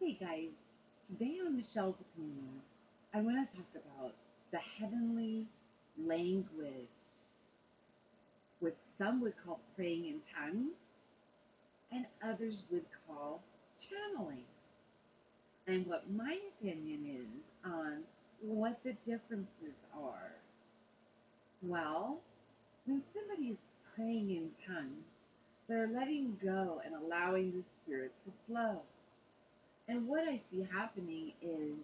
Hey guys, today on Michelle's Opinion, I want to talk about the heavenly language, which some would call praying in tongues and others would call channeling, and what my opinion is on what the differences are. Well, when somebody is praying in tongues, they're letting go and allowing the Spirit to flow. And what I see happening is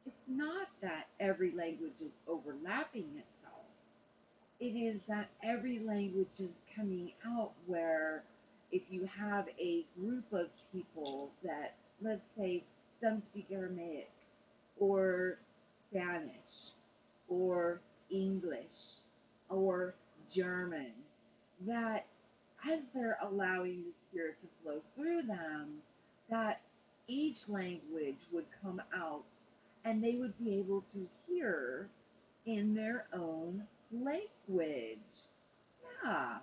it's not that every language is overlapping itself. It is that every language is coming out where if you have a group of people that, let's say, some speak Aramaic or Spanish or English or German, that as they're allowing the Spirit to flow through them, that each language would come out and they would be able to hear in their own language. Yeah.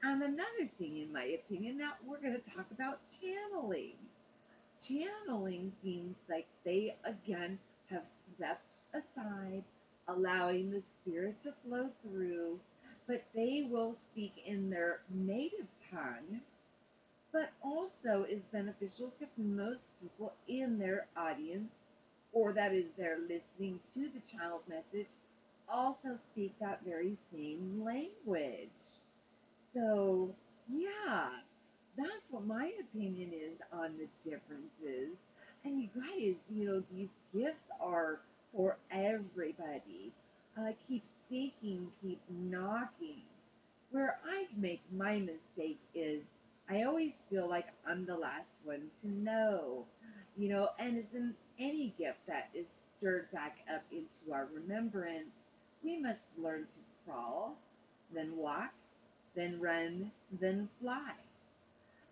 And another thing, in my opinion, now we're going to talk about channeling. Channeling seems like they again have stepped aside, allowing the Spirit to flow through, but they will speak in their native tongue, but also is beneficial because most people in their audience, or that is they're listening to the child message, also speak that very same language. So, yeah, that's what my opinion is on the differences. And you guys, these gifts are for everybody. Keep seeking, keep knocking. Where I make my mistake is I always feel like I'm the last one to know, and as in any gift that is stirred back up into our remembrance, we must learn to crawl, then walk, then run, then fly.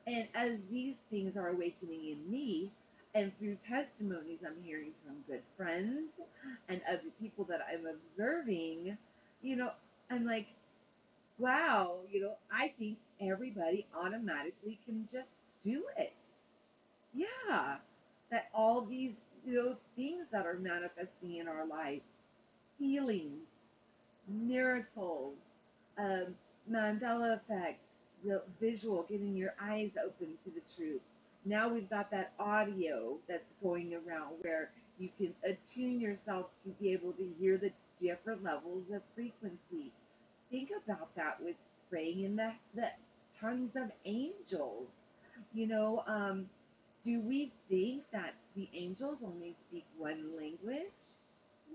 And as these things are awakening in me, and through testimonies I'm hearing from good friends and other people that I'm observing, you know, I'm like, wow, I think everybody automatically can just do it. Yeah. That all these, things that are manifesting in our life, healings, miracles, um, Mandela effect, the visual, getting your eyes open to the truth. Now we've got that audio that's going around where you can attune yourself to be able to hear the different levels of frequency. Think about that with praying in the tongues of angels. You know, do we think that the angels only speak one language?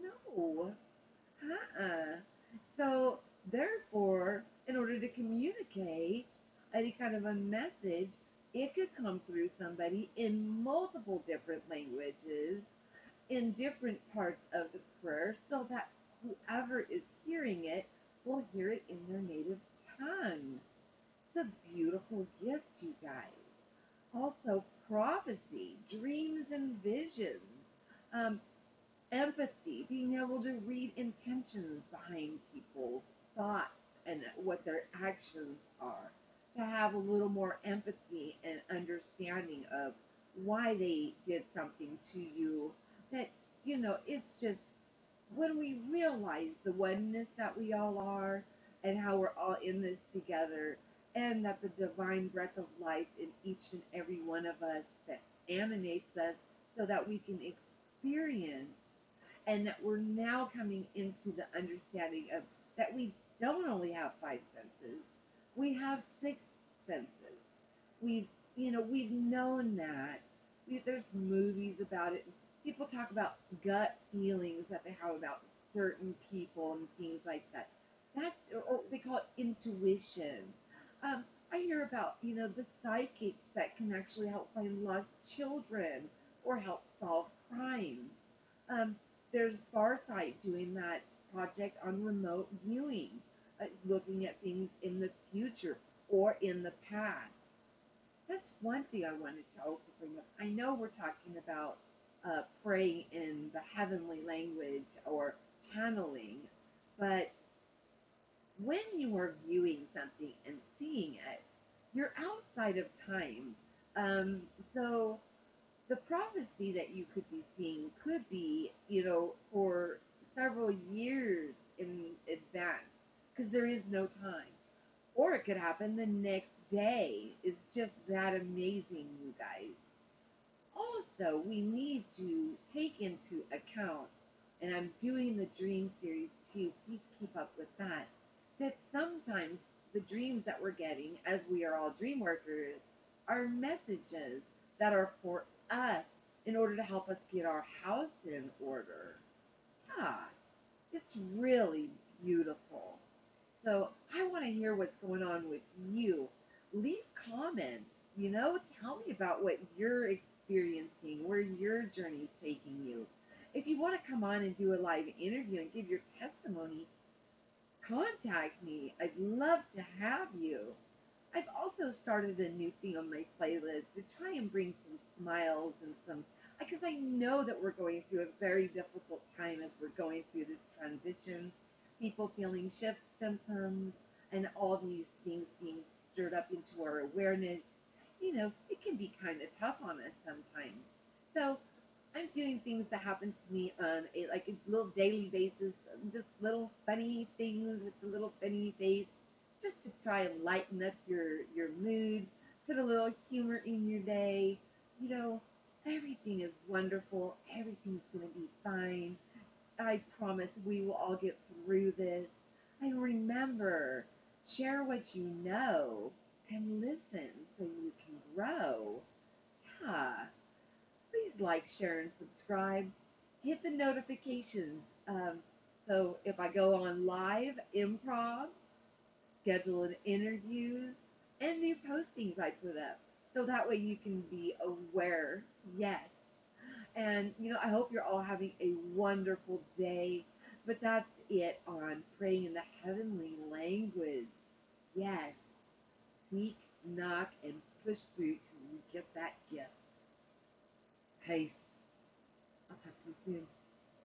No. Uh-uh. So, therefore, in order to communicate any kind of a message, it could come through somebody in multiple different languages, in different parts of the prayer, so that whoever is hearing it will hear it in their native tongue. It's a beautiful gift, you guys. Also, prophecy, dreams and visions. Um, Empathy, being able to read intentions behind people's thoughts and what their actions are, to have a little more empathy and understanding of why they did something to you. That, it's just when we realize the oneness that we all are and how we're all in this together, and that the divine breath of life in each and every one of us that animates us so that we can experience, and that we're now coming into the understanding of that we don't only have five senses, we have six senses. We've we've known that. There's movies about it. People talk about gut feelings that they have about certain people and things like that. That, or they call it intuition. Um, I hear about the psychics that can actually help find lost children or help solve crimes. Um, there's Farsight doing that project on remote viewing, looking at things in the future or in the past. That's one thing I wanted to also bring up. I know we're talking about praying in the heavenly language or channeling, but when you are viewing something and seeing it, you're outside of time. Um, so the prophecy that you could be seeing could be, for several years in advance because there is no time. Or it could happen the next day. It's just that amazing, you guys. Also, we need to take into account, and I'm doing the dream series too, please keep up with that sometimes the dreams that we're getting, as we are all dream workers, are messages that are for us in order to help us get our house in order. Yeah, it's really beautiful. So I want to hear what's going on with you. Leave comments, tell me about what you're experiencing, where your journey's taking you. If you want to come on and do a live interview and give your testimony, contact me. I'd love to have you. I've also started a new thing on my playlist to try and bring some smiles and some, because I know that we're going through a very difficult time as we're going through this transition. People feeling shift symptoms and all these things being stirred up into our awareness. It can be kind of tough on us sometimes. So I'm doing things that happen to me on a little daily basis, just little funny things with a little funny face, just to try and lighten up your mood, put a little humor in your day. You know, everything is wonderful. Everything's gonna be fine. I promise we will all get through this. And remember, share what you know and listen so you can grow. Yeah. Please like, share, and subscribe. Hit the notifications. So if I go on live improv, schedule interviews, and new postings I put up. So that way you can be aware. Yes. And, I hope you're all having a wonderful day. But that's it on praying in the heavenly language. Yes. Seek, knock, and push through till you get that gift. Peace. I'll talk to you soon.